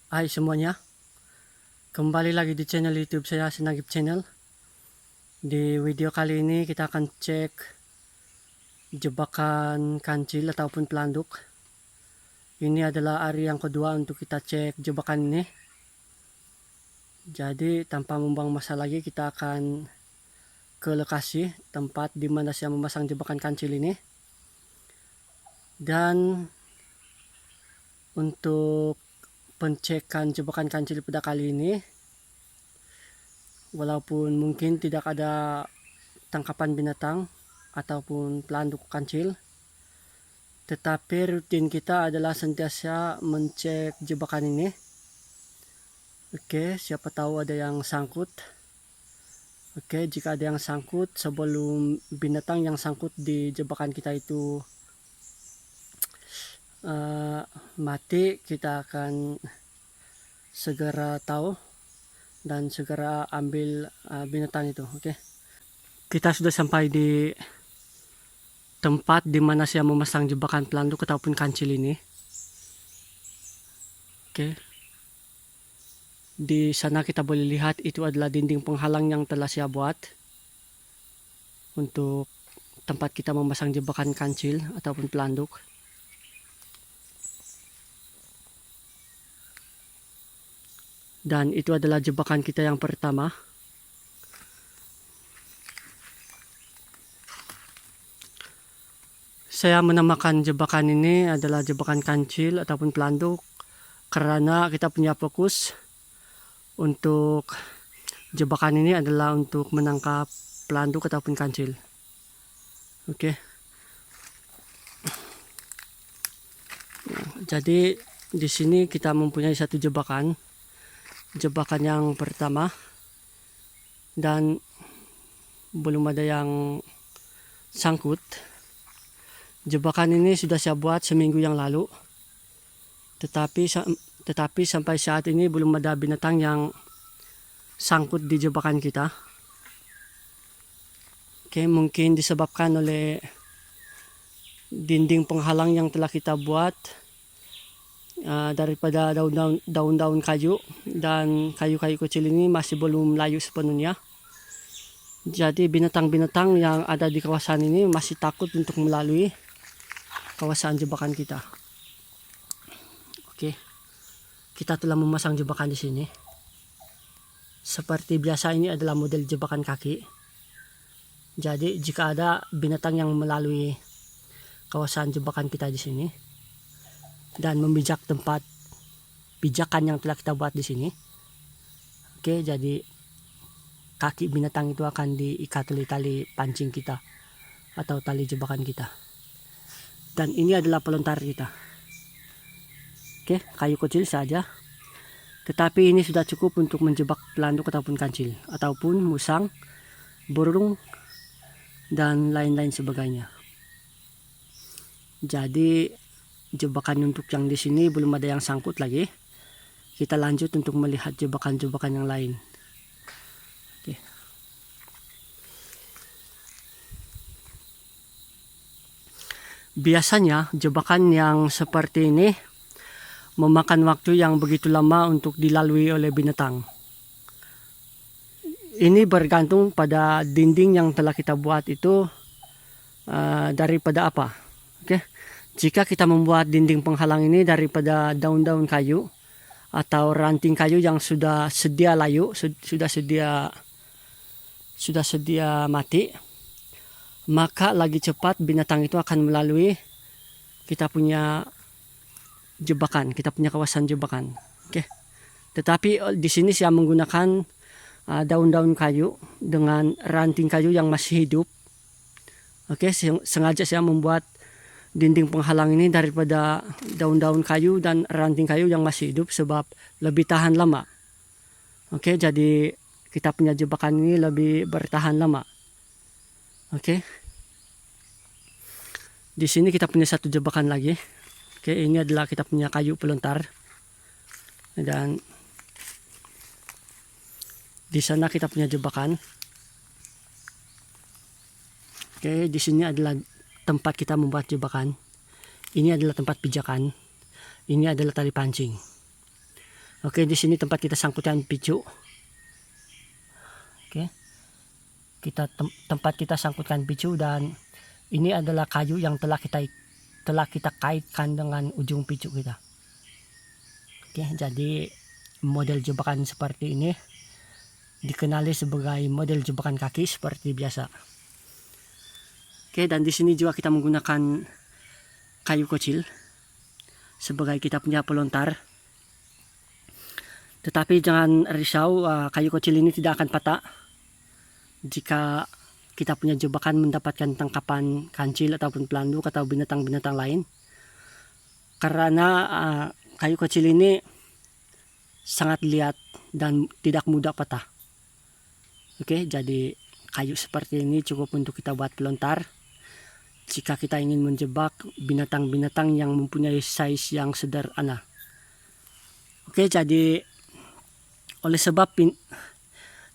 Hai semuanya, kembali lagi di channel YouTube saya, Sinagip Channel. Di video kali ini kita akan cek jebakan kancil ataupun pelanduk. Ini adalah hari yang kedua untuk kita cek jebakan ini. Jadi tanpa membuang masa lagi, kita akan ke lokasi tempat di mana saya memasang jebakan kancil ini. Dan untuk pencekan jebakan kancil pada kali ini, walaupun mungkin tidak ada tangkapan binatang ataupun pelanduk kancil, tetapi rutin kita adalah sentiasa mencek jebakan ini. Oke, siapa tahu ada yang sangkut. Oke, jika ada yang sangkut, sebelum binatang yang sangkut di jebakan kita itu mati, kita akan segera tahu dan segera ambil binatang itu. Oke, kita sudah sampai di tempat di mana saya memasang jebakan pelanduk ataupun kancil ini. Oke, di sana kita boleh lihat itu adalah dinding penghalang yang telah saya buat untuk tempat kita memasang jebakan kancil ataupun pelanduk. Dan itu adalah jebakan kita yang pertama. Saya menamakan jebakan ini adalah jebakan kancil ataupun pelanduk karena kita punya fokus untuk jebakan ini adalah untuk menangkap pelanduk ataupun kancil. Oke. Jadi di sini kita mempunyai satu jebakan yang pertama, dan belum ada yang sangkut. Jebakan ini sudah saya buat seminggu yang lalu, tetapi sampai saat ini belum ada binatang yang sangkut di jebakan kita. Oke, mungkin disebabkan oleh dinding penghalang yang telah kita buat daripada daun-daun kayu, dan kayu-kayu kecil ini masih belum layu sepenuhnya. Jadi binatang-binatang yang ada di kawasan ini masih takut untuk melalui kawasan jebakan kita. Oke, kita telah memasang jebakan di sini. Seperti biasa, ini adalah model jebakan kaki. Jadi jika ada binatang yang melalui kawasan jebakan kita di sini dan memijak tempat pijakan yang telah kita buat di sini, oke, jadi kaki binatang itu akan diikat oleh tali pancing kita atau tali jebakan kita. Dan ini adalah pelontar kita. Oke, kayu kecil saja, tetapi ini sudah cukup untuk menjebak pelanduk ataupun kancil ataupun musang, burung, dan lain-lain sebagainya. Jadi jebakan untuk yang di sini belum ada yang sangkut lagi. Kita lanjut untuk melihat jebakan-jebakan yang lain. Oke. Biasanya jebakan yang seperti ini memakan waktu yang begitu lama untuk dilalui oleh binatang. Ini bergantung pada dinding yang telah kita buat itu daripada apa. Oke, jika kita membuat dinding penghalang ini daripada daun-daun kayu atau ranting kayu yang sudah sedia layu, sudah sedia mati, maka lagi cepat binatang itu akan melalui kita punya jebakan, kita punya kawasan jebakan. Oke. Tetapi di sini saya menggunakan daun-daun kayu dengan ranting kayu yang masih hidup. Oke, sengaja saya membuat dinding penghalang ini daripada daun-daun kayu dan ranting kayu yang masih hidup sebab lebih tahan lama. Oke, jadi kita punya jebakan ini lebih bertahan lama. Oke. Di sini kita punya satu jebakan lagi. Oke, ini adalah kita punya kayu pelontar. Dan di sana kita punya jebakan. Oke, di sini adalah tempat kita membuat jebakan. Ini adalah tempat pijakan. Ini adalah tali pancing. Oke, di sini tempat kita sangkutkan picu. Oke, tempat kita sangkutkan picu, dan ini adalah kayu yang telah kita kaitkan dengan ujung picu kita. Oke, jadi model jebakan seperti ini dikenali sebagai model jebakan kaki seperti biasa. Oke, dan di sini juga kita menggunakan kayu kecil sebagai kita punya pelontar. Tetapi jangan risau, kayu kecil ini tidak akan patah jika kita punya jebakan mendapatkan tangkapan kancil ataupun pelanduk atau binatang-binatang lain. Karena kayu kecil ini sangat lihat dan tidak mudah patah. Oke, jadi kayu seperti ini cukup untuk kita buat pelontar jika kita ingin menjebak binatang-binatang yang mempunyai size yang sederhana. Oke, jadi oleh sebab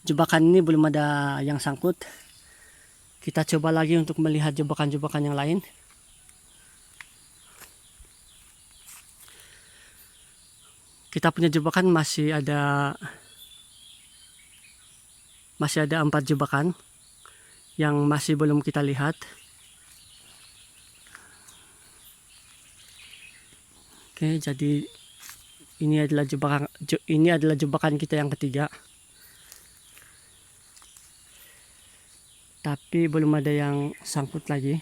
jebakan ini belum ada yang sangkut, kita coba lagi untuk melihat jebakan-jebakan yang lain. Kita punya jebakan masih ada 4 jebakan yang masih belum kita lihat. Oke, jadi ini adalah jebakan kita yang ketiga. Tapi belum ada yang sangkut lagi.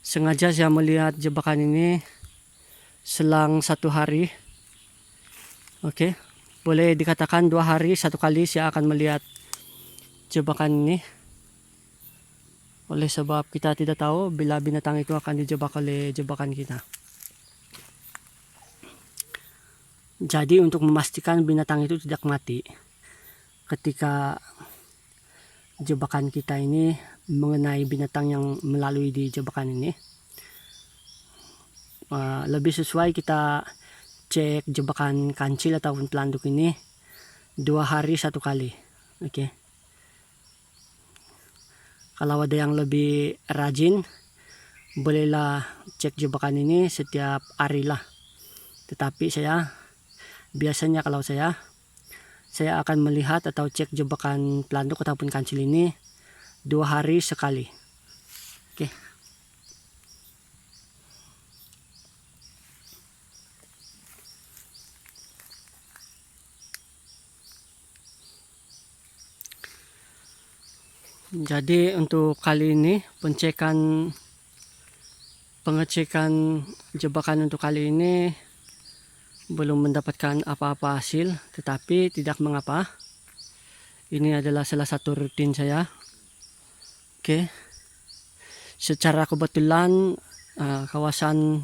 Sengaja saya melihat jebakan ini selang 1 hari. Oke, boleh dikatakan 2 hari 1 kali saya akan melihat jebakan ini. Oleh sebab kita tidak tahu bila binatang itu akan dijebak oleh jebakan kita. Jadi untuk memastikan binatang itu tidak mati ketika jebakan kita ini mengenai binatang yang melalui di jebakan ini, lebih sesuai kita cek jebakan kancil ataupun pelanduk ini 2 hari 1 kali. Oke. Kalau ada yang lebih rajin, bolehlah cek jebakan ini setiap hari lah. Tetapi biasanya kalau saya akan melihat atau cek jebakan pelanduk ataupun kancil ini 2 hari sekali. Oke. Jadi untuk kali ini pengecekan jebakan untuk kali ini belum mendapatkan apa-apa hasil, tetapi tidak mengapa. Ini adalah salah satu rutin saya. Oke. Secara kebetulan kawasan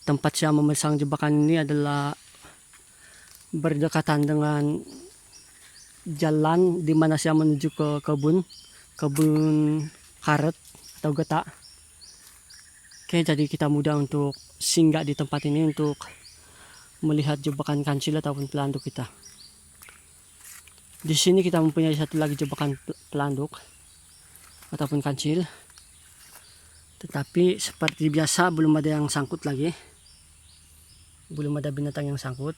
tempat saya memasang jebakan ini adalah berdekatan dengan jalan di mana saya menuju ke kebun karet atau geta. Oke, jadi kita mudah untuk singgah di tempat ini untuk melihat jebakan kancil ataupun pelanduk kita. Di sini kita mempunyai satu lagi jebakan pelanduk ataupun kancil, tetapi seperti biasa belum ada yang sangkut lagi, belum ada binatang yang sangkut.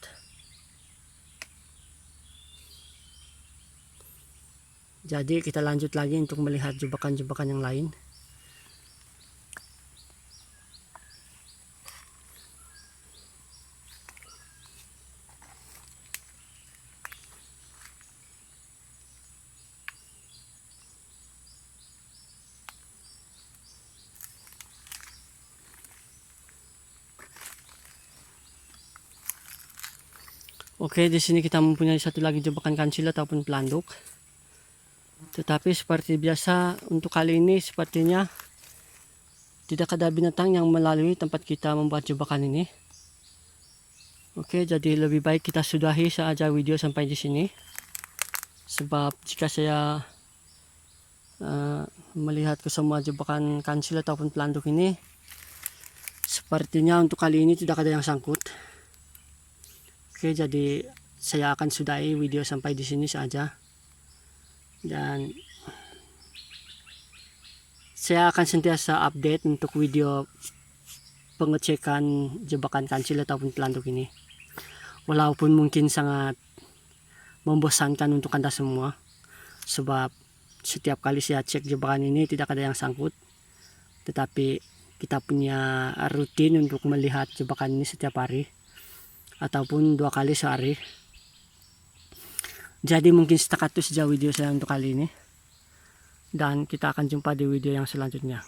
Jadi kita lanjut lagi untuk melihat jebakan-jebakan yang lain. Oke, di sini kita mempunyai satu lagi jebakan kancil ataupun pelanduk. Tetapi seperti biasa untuk kali ini sepertinya tidak ada binatang yang melalui tempat kita membuat jebakan ini. Oke, jadi lebih baik kita sudahi saja video sampai di sini. Sebab jika saya melihat ke semua jebakan kancil ataupun pelanduk ini, sepertinya untuk kali ini tidak ada yang sangkut. Oke, jadi saya akan sudahi video sampai di sini saja. Dan saya akan sentiasa update untuk video pengecekan jebakan kancil ataupun pelanduk ini. walaupun mungkin sangat membosankan untuk Anda semua, sebab setiap kali saya cek jebakan ini tidak ada yang sangkut, tetapi kita punya rutin untuk melihat jebakan ini setiap hari ataupun 2 kali sehari. Jadi mungkin setakat itu saja video saya untuk kali ini, dan kita akan jumpa di video yang selanjutnya.